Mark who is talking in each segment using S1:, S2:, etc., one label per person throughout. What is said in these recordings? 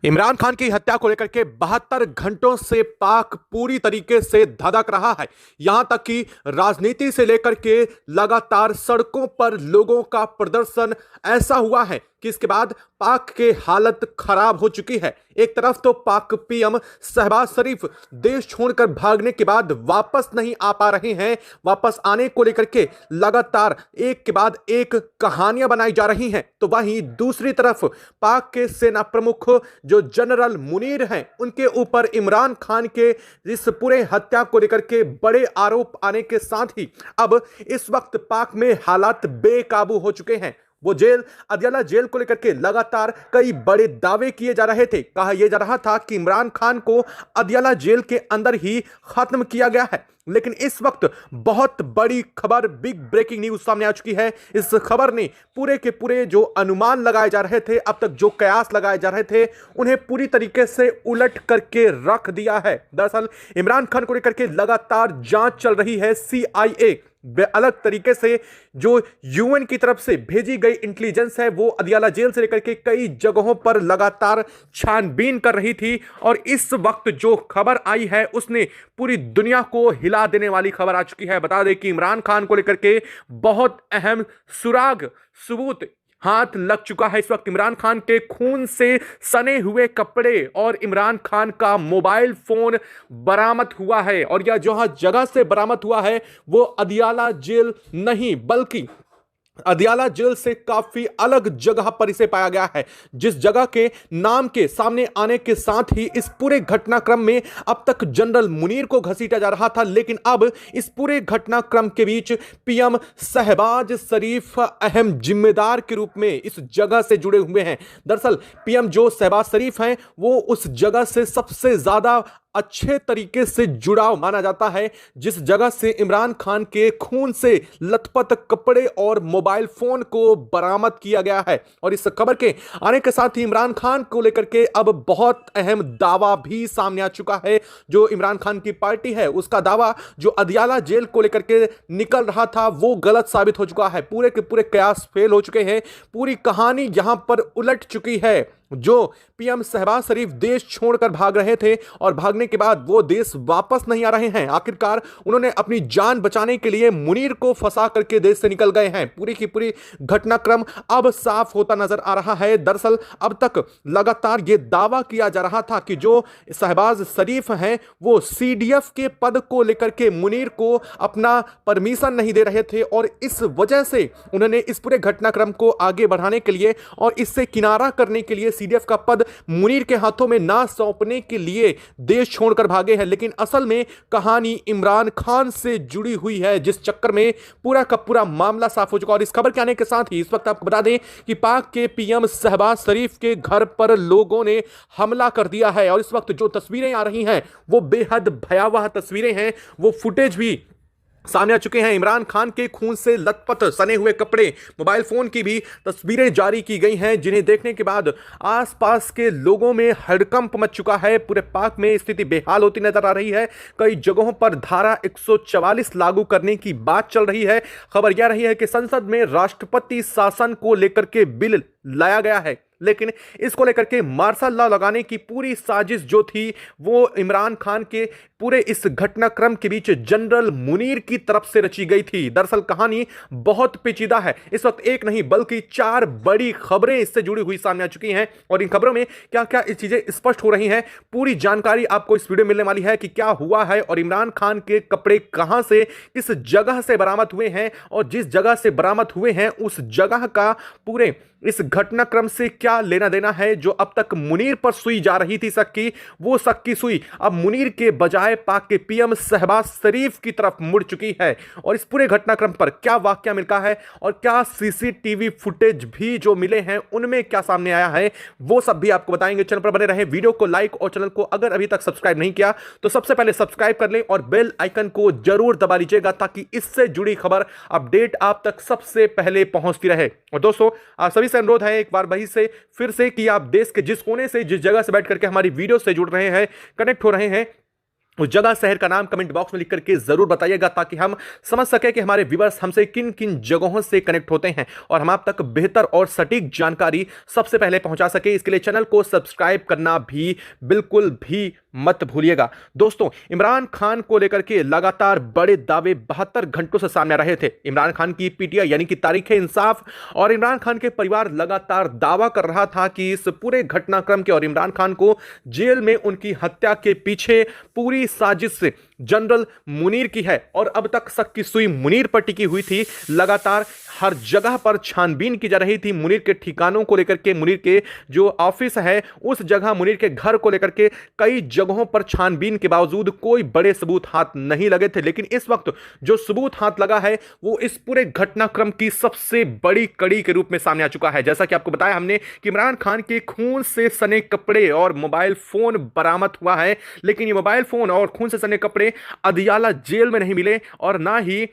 S1: इमरान खान की हत्या को लेकर के 72 घंटों से पाक पूरी तरीके से धधक रहा है। यहां तक कि राजनीति से लेकर के लगातार सड़कों पर लोगों का प्रदर्शन ऐसा हुआ है कि इसके बाद पाक के हालत खराब हो चुकी है। एक तरफ तो पाक पीएम शहबाज शरीफ देश छोड़कर भागने के बाद वापस नहीं आ पा रहे हैं। वापस आने को लेकर के लगातार एक के बाद एक कहानियां बनाई जा रही हैं, तो वहीं दूसरी तरफ पाक के सेना प्रमुख जो जनरल मुनीर हैं, उनके ऊपर इमरान खान के इस पूरे हत्या को लेकर के बड़े आरोप आने के साथ ही अब इस वक्त पाक में हालात बेकाबू हो चुके हैं। वो जेल, अदियाला जेल को लेकर के लगातार कई बड़े दावे किए जा रहे थे। कहा यह जा रहा था कि इमरान खान को अदियाला जेल के अंदर ही खत्म किया गया है, लेकिन इस वक्त बहुत बड़ी खबर, बिग ब्रेकिंग न्यूज सामने आ चुकी है। इस खबर ने पूरे के पूरे जो अनुमान लगाए जा रहे थे, अब तक जो कयास लगाए जा रहे थे, उन्हें पूरी तरीके से उलट करके रख दिया है। दरअसल इमरान खान को लेकर के लगातार जांच चल रही है। सीआईए अलग तरीके से जो यूएन की तरफ से भेजी गई इंटेलिजेंस है, वो अदियाला जेल से लेकर के कई जगहों पर लगातार छानबीन कर रही थी। और इस वक्त जो खबर आई है उसने पूरी दुनिया को हिला देने वाली खबर आ चुकी है। बता दें कि इमरान खान को लेकर के बहुत अहम सुराग, सबूत हाथ लग चुका है। इस वक्त इमरान खान के खून से सने हुए कपड़े और इमरान खान का मोबाइल फोन बरामद हुआ है। और यह जो जगह से बरामद हुआ है वो अदियाला जेल नहीं, बल्कि अदियाला जेल से काफी अलग जगह पर इसे पाया गया है, जिस जगह के नाम के सामने आने के साथ ही इस पूरे घटनाक्रम में अब तक जनरल मुनीर को घसीटा जा रहा था, लेकिन अब इस पूरे घटनाक्रम के बीच पीएम शहबाज शरीफ अहम जिम्मेदार के रूप में इस जगह से जुड़े हुए हैं। दरअसल पीएम जो शहबाज शरीफ हैं, वो उस जगह से सबसे ज्यादा अच्छे तरीके से जुड़ाव माना जाता है, जिस जगह से इमरान खान के खून से लथपथ कपड़े और मोबाइल फोन को बरामद किया गया है। और इस खबर के आने के साथ ही इमरान खान को लेकर के अब बहुत अहम दावा भी सामने आ चुका है। जो इमरान खान की पार्टी है, उसका दावा जो अदियाला जेल को लेकर के निकल रहा था, वो गलत साबित हो चुका है। पूरे के पूरे कयास फेल हो चुके हैं। पूरी कहानी यहां पर उलट चुकी है। जो पीएम शहबाज शरीफ देश छोड़कर भाग रहे थे और भागने के बाद वो देश वापस नहीं आ रहे हैं, आखिरकार उन्होंने अपनी जान बचाने के लिए मुनीर को फंसा करके देश से निकल गए हैं। पूरी की पूरी घटनाक्रम अब साफ होता नजर आ रहा है। दरअसल अब तक लगातार ये दावा किया जा रहा था कि जो शहबाज शरीफ हैं, वो सीडीएफ के पद को लेकर के मुनीर को अपना परमिशन नहीं दे रहे थे, और इस वजह से उन्होंने इस पूरे घटनाक्रम को आगे बढ़ाने के लिए और इससे किनारा करने के लिए सीडीएफ का पद मुनीर के हाथों में ना सौंपने के लिए देश छोड़कर भागे हैं। लेकिन असल में कहानी इमरान खान से जुड़ी हुई है, जिस चक्कर में पूरा का पूरा मामला साफ हो चुका। और इस खबर के आने के साथ ही इस वक्त आपको बता दें कि पाक के पीएम शहबाज शरीफ के घर पर लोगों ने हमला कर दिया है। और इस वक्त जो तस्वीरें आ रही हैं वो बेहद भयावह तस्वीरें हैं। वो फुटेज भी सामने आ चुके हैं। इमरान खान के खून से लथपथ सने हुए कपड़े, मोबाइल फोन की भी तस्वीरें जारी की गई हैं, जिन्हें देखने के बाद आसपास के लोगों में हड़कंप मच चुका है। पूरे पाक में स्थिति बेहाल होती नजर आ रही है। कई जगहों पर धारा 144 लागू करने की बात चल रही है। खबर यह रही है कि संसद में राष्ट्रपति शासन को लेकर के बिल लाया गया है, लेकिन इसको लेकर के मार्शल लॉ लगाने की पूरी साजिश जो थी, वो इमरान खान के पूरे इस घटनाक्रम के बीच जनरल मुनीर की तरफ से रची गई थी। दरअसल कहानी बहुत पेचीदा है। इस वक्त एक नहीं बल्कि 4 बड़ी खबरें इससे जुड़ी हुई सामने आ चुकी हैं, और इन खबरों में क्या क्या इस चीजें स्पष्ट हो रही हैं, पूरी जानकारी आपको इस वीडियो में मिलने वाली है कि क्या हुआ है और इमरान खान के कपड़े कहां से, किस जगह से बरामद हुए हैं, और जिस जगह से बरामद हुए हैं उस जगह का पूरे इस घटनाक्रम से क्या लेना देना है। जो अब तक मुनीर पर सुई जा रही थी शक की, वो शक की सुई अब मुनीर के बजाय पाक के पीएम शहबाज शरीफ की तरफ मुड़ चुकी है। और इस पूरे घटनाक्रम पर क्या वाकया मिलता है और क्या सीसीटीवी फुटेज भी जो मिले हैं उनमें क्या सामने आया है, वो सब भी आपको बताएंगे। चैनल पर बने रहें, वीडियो को लाइक और चैनल को अगर अभी तक सब्सक्राइब नहीं किया तो सबसे पहले सब्सक्राइब कर लें और बेल आइकन को जरूर दबा लीजिएगा, ताकि इससे जुड़ी खबर अपडेट आप तक सबसे पहले पहुंचती रहे। और दोस्तों, आप सभी से अनुरोध है एक बार वही से फिर से कि आप देश के जिस कोने से, जिस जगह से बैठ करके हमारी वीडियो से जुड़ रहे हैं, कनेक्ट हो रहे हैं, उस जगह शहर का नाम कमेंट बॉक्स में लिख करके जरूर बताइएगा, ताकि हम समझ सके कि हमारे व्यूअर्स हमसे किन किन जगहों से कनेक्ट होते हैं और हम आप तक बेहतर और सटीक जानकारी सबसे पहले पहुंचा सके। इसके लिए चैनल को सब्सक्राइब करना भी बिल्कुल भी मत भूलिएगा। दोस्तों, इमरान खान को लेकर के लगातार बड़े दावे 72 घंटों से सामने आ रहे थे। इमरान खान की पीटीआई यानी कि तारीख इंसाफ और इमरान खान के परिवार लगातार दावा कर रहा था कि इस पूरे घटनाक्रम के और इमरान खान को जेल में उनकी हत्या के पीछे पूरी साजिश से जनरल मुनीर की है और अब तक शक की सुई मुनीर पर टिकी हुई थी। लगातार हर जगह पर छानबीन की जा रही थी मुनीर के ठिकानों को लेकर के, मुनीर के जो ऑफिस है उस जगह, मुनीर के घर को लेकर के कई जगहों पर छानबीन के बावजूद कोई बड़े सबूत हाथ नहीं लगे थे। लेकिन इस वक्त जो सबूत हाथ लगा है वो इस पूरे घटनाक्रम की सबसे बड़ी कड़ी के रूप में सामने आ चुका है। जैसा कि आपको बताया हमने कि इमरान खान के खून से सने कपड़े और मोबाइल फोन बरामद हुआ है, लेकिन ये मोबाइल फोन और खून से सने कपड़े अदियाला जेल में नहीं मिले और ना ही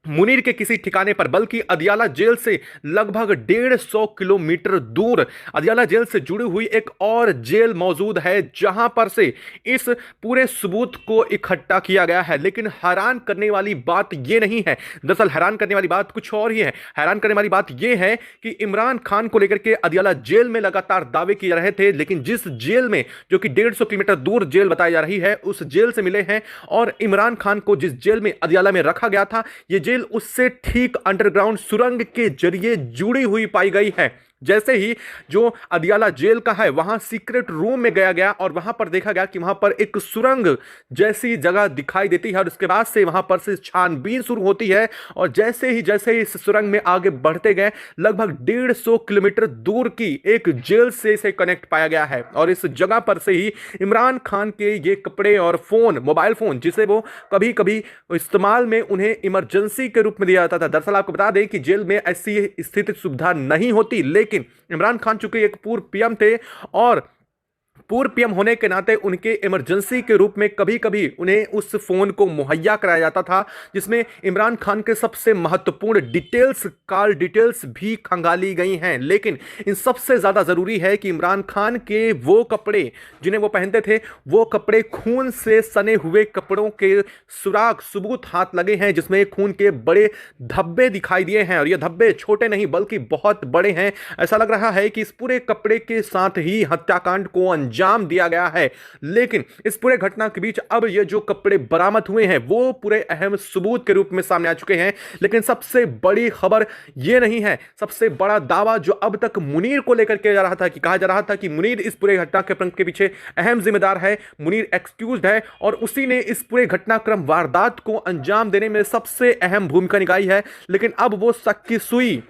S1: मुनीर के किसी ठिकाने पर, बल्कि अदियाला जेल से लगभग 150 किलोमीटर दूर अदियाला जेल से जुड़ी हुई एक और जेल मौजूद है जहां पर से इस पूरे सबूत को इकट्ठा किया गया है। लेकिन हैरान करने वाली बात यह नहीं है, दरअसल हैरान करने वाली बात कुछ और ही है। हैरान करने वाली बात यह है कि इमरान खान को लेकर के अदियाला जेल में लगातार दावे किए जा रहे थे, लेकिन जिस जेल में, जो कि 150 किलोमीटर दूर जेल बताई जा रही है, उस जेल से मिले हैं और इमरान खान को जिस जेल में अदियाला में रखा गया था, यह जेल उससे ठीक अंडरग्राउंड सुरंग के जरिए जुड़ी हुई पाई गई है। जैसे ही जो अदियाला जेल का है वहां सीक्रेट रूम में गया और वहां पर देखा गया कि वहां पर एक सुरंग जैसी जगह दिखाई देती है और उसके बाद से वहां पर से छानबीन शुरू होती है और जैसे ही इस सुरंग में आगे बढ़ते गए लगभग 150 किलोमीटर दूर की एक जेल से इसे कनेक्ट पाया गया है और इस जगह पर से ही इमरान खान के ये कपड़े और फोन, मोबाइल फोन, जिसे वो कभी कभी इस्तेमाल में उन्हें इमरजेंसी के रूप में दिया जाता था। दरअसल आपको बता दें कि जेल में ऐसी स्थिति सुविधा नहीं होती, लेकिन इमरान खान चूंकि एक पूर्व पीएम थे और पूर्व पीएम होने के नाते उनके इमरजेंसी के रूप में कभी कभी उन्हें उस फोन को मुहैया कराया जाता था, जिसमें इमरान खान के सबसे महत्वपूर्ण डिटेल्स, कॉल डिटेल्स भी खंगाली गई हैं। लेकिन इन सबसे ज्यादा जरूरी है कि इमरान खान के वो कपड़े जिन्हें वो पहनते थे, वो कपड़े खून से सने हुए कपड़ों के सुराग, सबूत हाथ लगे हैं, जिसमें खून के बड़े धब्बे दिखाई दिए हैं और ये धब्बे छोटे नहीं बल्कि बहुत बड़े हैं। ऐसा लग रहा है कि इस पूरे कपड़े के साथ ही हत्याकांड को अंजाम दिया गया है। लेकिन इस पूरे घटना के बीच अब ये जो कपड़े बरामद हुए हैं वो पूरे अहम सबूत के रूप में सामने आ चुके हैं। लेकिन सबसे बड़ी खबर ये नहीं है, सबसे बड़ा दावा जो अब तक मुनीर को लेकर किया जा रहा था, कि कहा जा रहा था कि मुनीर इस पूरे घटनाक्रम के पीछे अहम जिम्मेदार है, मुनीर एक्सक्यूज्ड है और उसी ने इस पूरे घटनाक्रम वारदात को अंजाम देने में सबसे अहम भूमिका निभाई है। लेकिन अब वो शक की सुई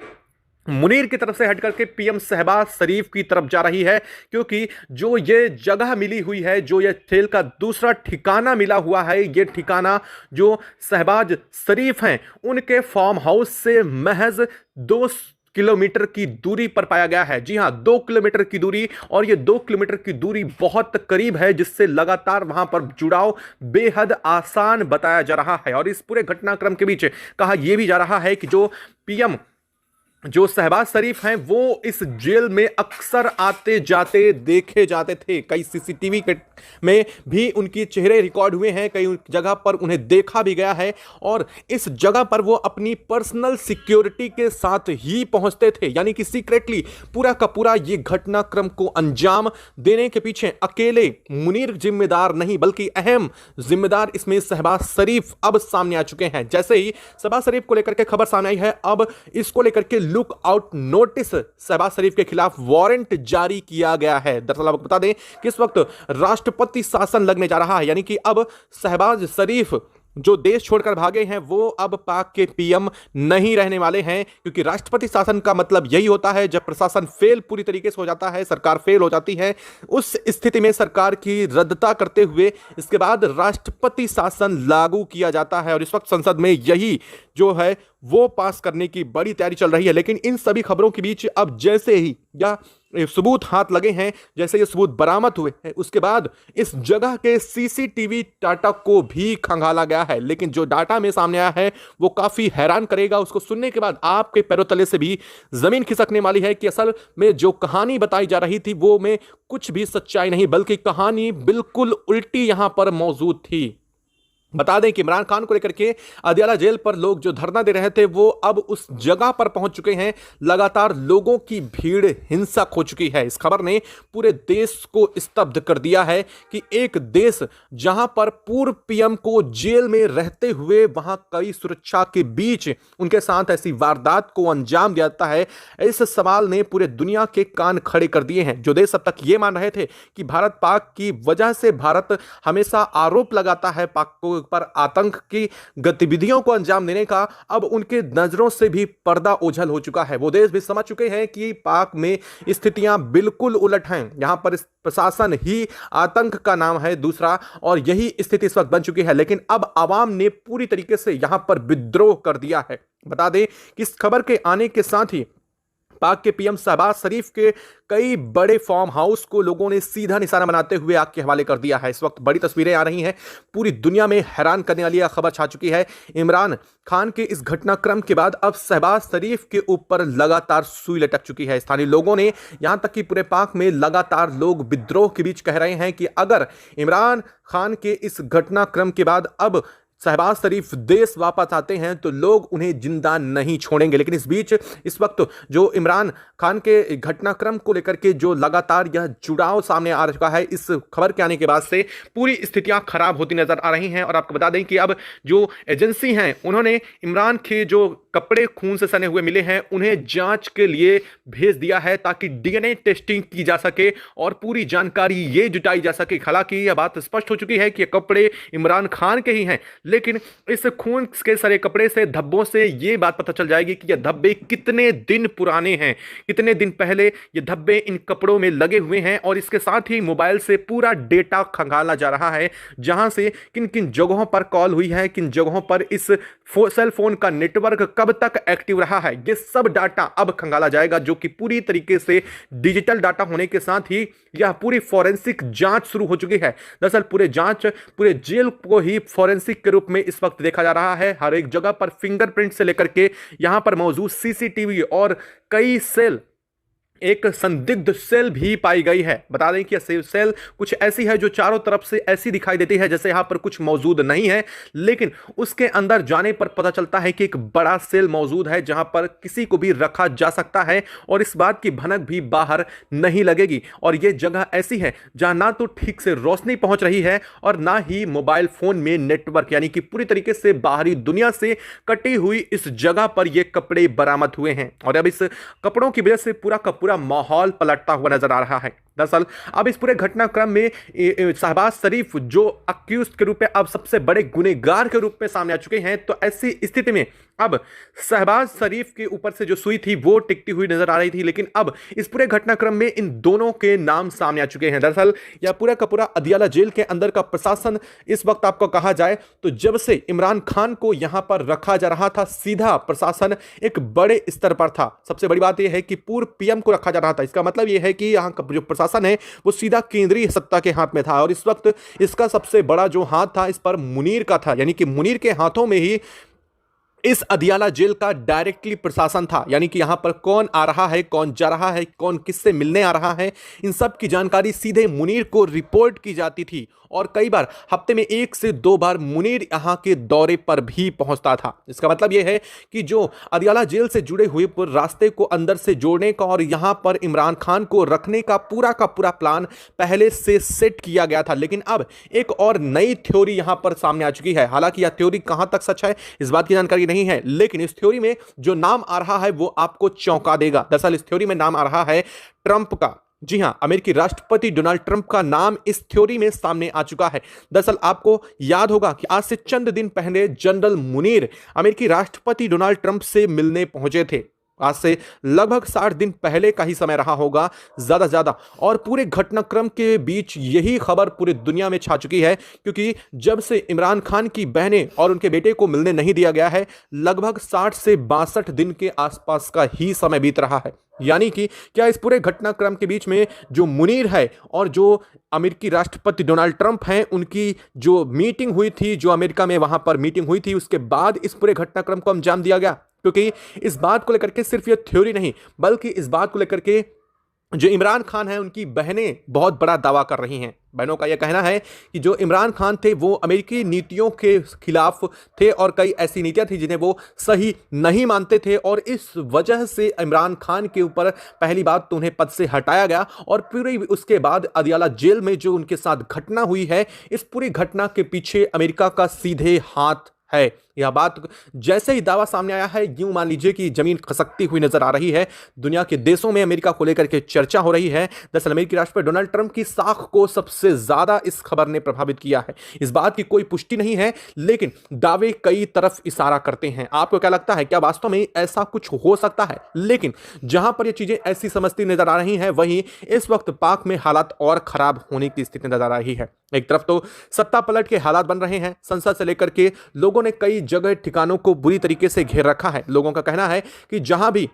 S1: मुनीर की तरफ से हट करके पीएम शहबाज शरीफ की तरफ जा रही है, क्योंकि जो ये जगह मिली हुई है, जो ये तेल का दूसरा ठिकाना मिला हुआ है, ये ठिकाना जो शहबाज शरीफ हैं उनके फार्म हाउस से महज 2 किलोमीटर की दूरी पर पाया गया है। जी हां, 2 किलोमीटर की दूरी, और ये 2 किलोमीटर की दूरी बहुत करीब है, जिससे लगातार वहां पर जुड़ाव बेहद आसान बताया जा रहा है। और इस पूरे घटनाक्रम के बीच कहा यह भी जा रहा है कि जो पीएम जो शहबाज शरीफ हैं वो इस जेल में अक्सर आते जाते देखे जाते थे। कई सीसीटीवी में भी उनके चेहरे रिकॉर्ड हुए हैं, कई जगह पर उन्हें देखा भी गया है और इस जगह पर वो अपनी पर्सनल सिक्योरिटी के साथ ही पहुंचते थे। यानी कि सीक्रेटली पूरा का पूरा ये घटनाक्रम को अंजाम देने के पीछे अकेले मुनीर जिम्मेदार नहीं बल्कि अहम जिम्मेदार इसमें शहबाज शरीफ अब सामने आ चुके हैं। जैसे ही शहबाज शरीफ को लेकर के खबर सामने आई है, अब इसको लेकर के लुक आउट नोटिस शहबाज शरीफ के खिलाफ वारंट जारी किया गया है। दरअसल आपको बता दें कि इस वक्त राष्ट्रपति शासन लगने जा रहा है, यानी कि अब शहबाज शरीफ जो देश छोड़कर भागे हैं वो अब पाक के पीएम नहीं रहने वाले हैं, क्योंकि राष्ट्रपति शासन का मतलब यही होता है जब प्रशासन फेल पूरी तरीके से हो जाता है, सरकार फेल हो जाती है, उस स्थिति में सरकार की रद्दता करते हुए इसके बाद राष्ट्रपति शासन लागू किया जाता है। और इस वक्त संसद में यही जो है वो पास करने की बड़ी तैयारी चल रही है। लेकिन इन सभी खबरों के बीच अब जैसे ही या सबूत हाथ लगे हैं, जैसे ये सबूत बरामद हुए हैं, उसके बाद इस जगह के सीसीटीवी डाटा को भी खंगाला गया है। लेकिन जो डाटा में सामने आया है वो काफी हैरान करेगा। उसको सुनने के बाद आपके पैरों तले से भी जमीन खिसकने वाली है कि असल में जो कहानी बताई जा रही थी वो में कुछ भी सच्चाई नहीं, बल्कि कहानी बिल्कुल उल्टी यहां पर मौजूद थी। बता दें कि इमरान खान को लेकर के अदियाला जेल पर लोग जो धरना दे रहे थे वो अब उस जगह पर पहुंच चुके हैं। लगातार लोगों की भीड़ हिंसक हो चुकी है। इस खबर ने पूरे देश को स्तब्ध कर दिया है कि एक देश जहां पर पूर्व पीएम को जेल में रहते हुए वहां कई सुरक्षा के बीच उनके साथ ऐसी वारदात को अंजाम दिया जाता है। इस सवाल ने पूरे दुनिया के कान खड़े कर दिए हैं। जो देश अब तक ये मान रहे थे कि भारत पाक की वजह से भारत हमेशा आरोप लगाता है पाक को पर आतंक की गतिविधियों को अंजाम देने का, अब उनके नजरों से भी पर्दा ओझल हो चुका है। वो देश भी समझ चुके हैं कि पाक में स्थितियां बिल्कुल उलट हैं। यहां पर इस प्रशासन ही आतंक का नाम है दूसरा, और यही स्थिति इस वक्त बन चुकी है। लेकिन अब आवाम ने पूरी तरीके से यहां पर विद्रोह कर दिया है। बता दें कि इस खबर के आने के साथ ही पाक के पीएम शहबाज शरीफ के कई बड़े फार्म हाउस को लोगों ने सीधा निशाना बनाते हुए आग के हवाले कर दिया है। इस वक्त बड़ी तस्वीरें आ रही हैं, पूरी दुनिया में हैरान करने वाली खबर छा चुकी है। इमरान खान के इस घटनाक्रम के बाद अब शहबाज शरीफ के ऊपर लगातार सुई लटक चुकी है। स्थानीय लोगों ने, यहां तक कि पूरे पाक में लगातार लोग विद्रोह के बीच कह रहे हैं कि अगर इमरान खान के इस घटनाक्रम के बाद अब शहबाज शरीफ देश वापस आते हैं तो लोग उन्हें जिंदा नहीं छोड़ेंगे। लेकिन इस बीच इस वक्त जो इमरान खान के घटनाक्रम को लेकर के जो लगातार यह जुड़ाव सामने आ चुका है, इस खबर के आने के बाद से पूरी स्थितियां खराब होती नजर आ रही हैं। और आपको बता दें कि अब जो एजेंसी हैं उन्होंने इमरान के जो कपड़े खून से सने हुए मिले हैं उन्हें जांच के लिए भेज दिया है ताकि डीएनए टेस्टिंग की जा सके और पूरी जानकारी ये जुटाई जा सके। हालांकि यह बात स्पष्ट हो चुकी है कि ये कपड़े इमरान खान के ही हैं, लेकिन इस खून के सरे कपड़े से, धब्बों से ये बात पता चल जाएगी कि ये धब्बे कितने दिन पुराने हैं, कितने दिन पहले ये धब्बे इन कपड़ों में लगे हुए हैं। और इसके साथ ही मोबाइल से पूरा डेटा खंगाला जा रहा है, जहां से किन किन जगहों पर कॉल हुई है, किन जगहों पर इस सेल फोन का नेटवर्क कब तक एक्टिव रहा है, ये सब डाटा अब खंगाला जाएगा, जो कि पूरी तरीके से डिजिटल डाटा होने के साथ ही यह पूरी फॉरेंसिक जांच शुरू हो चुकी है। दरअसल पूरे जेल को ही फॉरेंसिक के रूप में इस वक्त देखा जा रहा है। हर एक जगह पर फिंगरप्रिंट से लेकर के यहां पर मौजूद सीसीटीवी और कई सेल, एक संदिग्ध सेल भी पाई गई है। बता दें कि यह सेल कुछ ऐसी है जो चारों तरफ से ऐसी दिखाई देती है जैसे यहां पर कुछ मौजूद नहीं है, लेकिन उसके अंदर जाने पर पता चलता है कि एक बड़ा सेल मौजूद है जहां पर किसी को भी रखा जा सकता है और इस बात की भनक भी बाहर नहीं लगेगी। और यह जगह ऐसी है जहां ना तो ठीक से रोशनी पहुंच रही है और ना ही मोबाइल फोन में नेटवर्क, यानी कि पूरी तरीके से बाहरी दुनिया से कटी हुई इस जगह पर यह कपड़े बरामद हुए हैं। और अब इस कपड़ों की वजह से पूरा का पूरा माहौल पलटता हुआ नजर आ रहा है। दरअसल अब इस पूरे घटनाक्रम में शहबाज शरीफ जो अक्यूज्ड के रूप में अब सबसे बड़े गुनहगार के रूप में सामने आ चुके हैं, तो ऐसी स्थिति में अब शहबाज शरीफ के ऊपर से जो सुई थी वो टिकती हुई नजर आ रही थी, लेकिन अब इस पूरे घटनाक्रम में इन दोनों के नाम सामने आ चुके हैं। दरअसल यह पूरा का पूरा अदियाला जेल के अंदर का प्रशासन इस वक्त आपको कहा जाए तो जब से इमरान खान को यहां पर रखा जा रहा था, सीधा प्रशासन एक बड़े स्तर पर था। सबसे बड़ी बात यह है कि पूर्व पीएम को रखा जा रहा था, इसका मतलब यह है कि यहां का जो प्रशासन है वो सीधा केंद्रीय सत्ता के हाथ में था। और इस वक्त इसका सबसे बड़ा जो हाथ था इस पर मुनीर का था, यानी कि मुनीर के हाथों में ही इस अदियाला जेल का डायरेक्टली प्रशासन था। यानी कि यहां पर कौन आ रहा है, कौन जा रहा है, कौन किससे मिलने आ रहा है, इन सब की जानकारी सीधे मुनीर को रिपोर्ट की जाती थी। और कई बार हफ्ते में 1 से 2 बार मुनीर यहां के दौरे पर भी पहुंचता था। इसका मतलब यह है कि जो अदियाला जेल से जुड़े हुए रास्ते को अंदर से जोड़ने का और यहां पर इमरान खान को रखने का पूरा प्लान पहले से सेट किया गया था। लेकिन अब एक और नई थ्योरी यहां पर सामने आ चुकी है। हालांकि यह थ्योरी कहां तक सच है इस बात की जानकारी नहीं है, लेकिन इस थ्योरी में जो नाम आ रहा है वो आपको चौंका देगा। दरअसल इस थ्योरी में नाम आ रहा है ट्रंप का। जी हां, अमेरिकी राष्ट्रपति डोनाल्ड ट्रंप का नाम इस थ्योरी में सामने आ चुका है। दरअसल आपको याद होगा कि आज से चंद दिन पहले जनरल मुनीर अमेरिकी राष्ट्रपति डोनाल्ड ट्रंप से मिलने पहुंचे थे। आज से लगभग 60 दिन पहले का ही समय रहा होगा ज्यादा से ज्यादा, और पूरे घटनाक्रम के बीच यही खबर पूरी दुनिया में छा चुकी है, क्योंकि जब से इमरान खान की बहनें और उनके बेटे को मिलने नहीं दिया गया है, लगभग 60 से 62 दिन के आसपास का ही समय बीत रहा है। यानी कि क्या इस पूरे घटनाक्रम के बीच में जो मुनीर है और जो अमेरिकी राष्ट्रपति डोनाल्ड ट्रंप हैं, उनकी जो मीटिंग हुई थी, जो अमेरिका में वहां पर मीटिंग हुई थी, उसके बाद इस पूरे घटनाक्रम को अंजाम दिया गया? क्योंकि इस बात को लेकर के सिर्फ ये थ्योरी नहीं, बल्कि इस बात को लेकर के जो इमरान खान है उनकी बहनें बहुत बड़ा दावा कर रही हैं। बहनों का यह कहना है कि जो इमरान खान थे वो अमेरिकी नीतियों के खिलाफ थे और कई ऐसी नीतियां थी जिन्हें वो सही नहीं मानते थे, और इस वजह से इमरान खान के ऊपर पहली बात तो उन्हें पद से हटाया गया, और पूरी उसके बाद अदियाला जेल में जो उनके साथ घटना हुई है, इस पूरी घटना के पीछे अमेरिका का सीधे हाथ है। यह बात जैसे ही दावा सामने आया है, यूं मान लीजिए कि जमीन खसकती हुई नजर आ रही है। दुनिया के देशों में अमेरिका को लेकर के चर्चा हो रही है। दरअसल अमेरिकी राष्ट्रपति डोनाल्ड ट्रंप की साख को सबसे ज्यादा इस खबर ने प्रभावित किया है। इस बात की कोई पुष्टि नहीं है, लेकिन दावे कई तरफ इशारा करते हैं। आपको क्या लगता है, क्या वास्तव में ऐसा कुछ हो सकता है? लेकिन जहां पर यह चीजें ऐसी समझती नजर आ रही हैं, वहीं इस वक्त पाक में हालात और खराब होने की स्थिति नजर आ रही है। एक तरफ तो सत्ता पलट के हालात बन रहे हैं, संसद से लेकर के लोगों ने कई जगह ठिकानों को बुरी तरीके से घेर रखा है। लोगों का कहना है कि जहां भी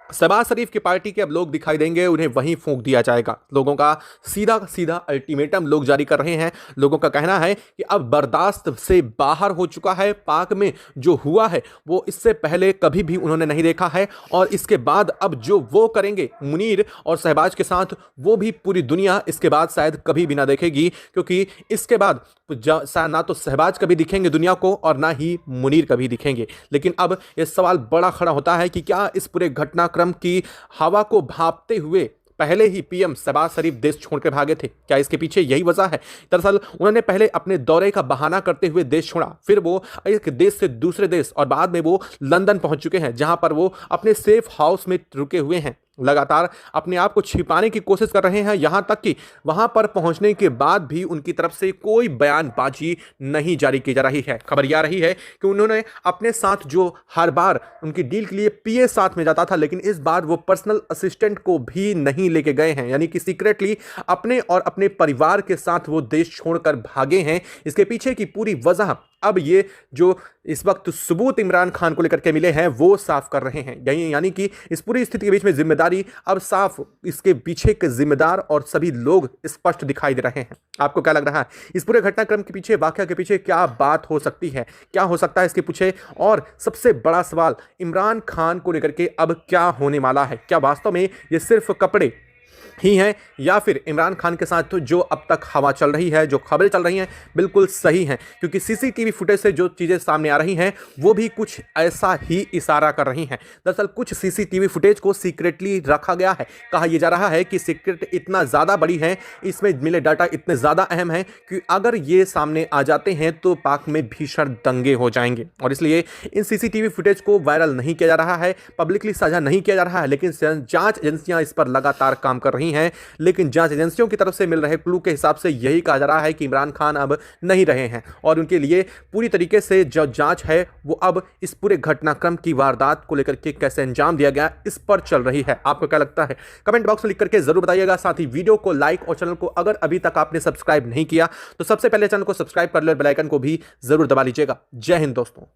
S1: शहबाज शरीफ की पार्टी के अब लोग दिखाई देंगे, उन्हें वहीं फूंक दिया जाएगा। लोगों का सीधा सीधा अल्टीमेटम लोग जारी कर रहे हैं। लोगों का कहना है कि अब बर्दाश्त से बाहर हो चुका है। पाक में जो हुआ है वो इससे पहले कभी भी उन्होंने नहीं देखा है, और इसके बाद अब जो वो करेंगे मुनीर और शहबाज के साथ, वो भी पूरी दुनिया इसके बाद शायद कभी भी ना देखेगी, क्योंकि इसके बाद ना तो शहबाज कभी दिखेंगे दुनिया को और ना ही मुनीर कभी दिखेंगे। लेकिन अब यह सवाल बड़ा खड़ा होता है कि क्या इस पूरे घटनाक्रम की हवा को भांपते हुए पहले ही पीएम शहबाज शरीफ देश छोड़कर भागे थे? क्या इसके पीछे यही वजह है? दरअसल उन्होंने पहले अपने दौरे का बहाना करते हुए देश छोड़ा, फिर वो एक देश से दूसरे देश, और बाद में वो लंदन पहुंच चुके हैं, जहां पर वो अपने सेफ हाउस में रुके हुए हैं। लगातार अपने आप को छिपाने की कोशिश कर रहे हैं, यहां तक कि वहां पर पहुंचने के बाद भी उनकी तरफ से कोई बयानबाजी नहीं जारी की जा रही है। खबर यह रही है कि उन्होंने अपने साथ जो हर बार उनकी डील के लिए पीए साथ में जाता था, लेकिन इस बार वो पर्सनल असिस्टेंट को भी नहीं लेके गए हैं, यानी कि सीक्रेटली अपने और अपने परिवार के साथ वो देश छोड़कर भागे हैं। इसके पीछे की पूरी वजह अब ये जो इस वक्त सबूत इमरान खान को लेकर के मिले हैं वो साफ कर रहे हैं। यानी कि इस पूरी स्थिति के बीच में जिम्मेदारी अब साफ, इसके पीछे के जिम्मेदार और सभी लोग स्पष्ट दिखाई दे रहे हैं। आपको क्या लग रहा है, इस पूरे घटनाक्रम के पीछे, वाकया के पीछे क्या बात हो सकती है, क्या हो सकता है इसके पीछे? और सबसे बड़ा सवाल, इमरान खान को लेकर के अब क्या होने वाला है? क्या वास्तव में ये सिर्फ कपड़े ही हैं, या फिर इमरान खान के साथ तो जो अब तक हवा चल रही है, जो खबरें चल रही हैं, बिल्कुल सही हैं? क्योंकि सीसीटीवी फुटेज से जो चीज़ें सामने आ रही हैं वो भी कुछ ऐसा ही इशारा कर रही हैं। दरअसल कुछ सीसीटीवी फुटेज को सीक्रेटली रखा गया है। कहा यह जा रहा है कि सीक्रेट इतना ज़्यादा बड़ी है, इसमें मिले डाटा इतने ज़्यादा अहम है कि अगर ये सामने आ जाते हैं तो पाक में भीषण दंगे हो जाएंगे, और इसलिए इन सीसीटीवी फुटेज को वायरल नहीं किया जा रहा है, पब्लिकली साझा नहीं किया जा रहा है। लेकिन जांच एजेंसियां इस पर लगातार काम कर रही हैं। लेकिन जांच एजेंसियों की तरफ से मिल रहे क्लू के हिसाब से यही कहा जा रहा है कि इमरान खान अब नहीं रहे हैं, और उनके लिए पूरी तरीके से जो जांच है वो अब इस पूरे घटनाक्रम की वारदात को लेकर के कैसे अंजाम दिया गया, इस पर चल रही है। आपको क्या लगता है, कमेंट बॉक्स में लिख करके जरूर बताइएगा। साथ ही वीडियो को लाइक और चैनल को अगर अभी तक आपने सब्सक्राइब नहीं किया तो सबसे पहले चैनल को सब्सक्राइब कर लो, बेल आइकन को भी जरूर दबा लीजिएगा। जय हिंद दोस्तों।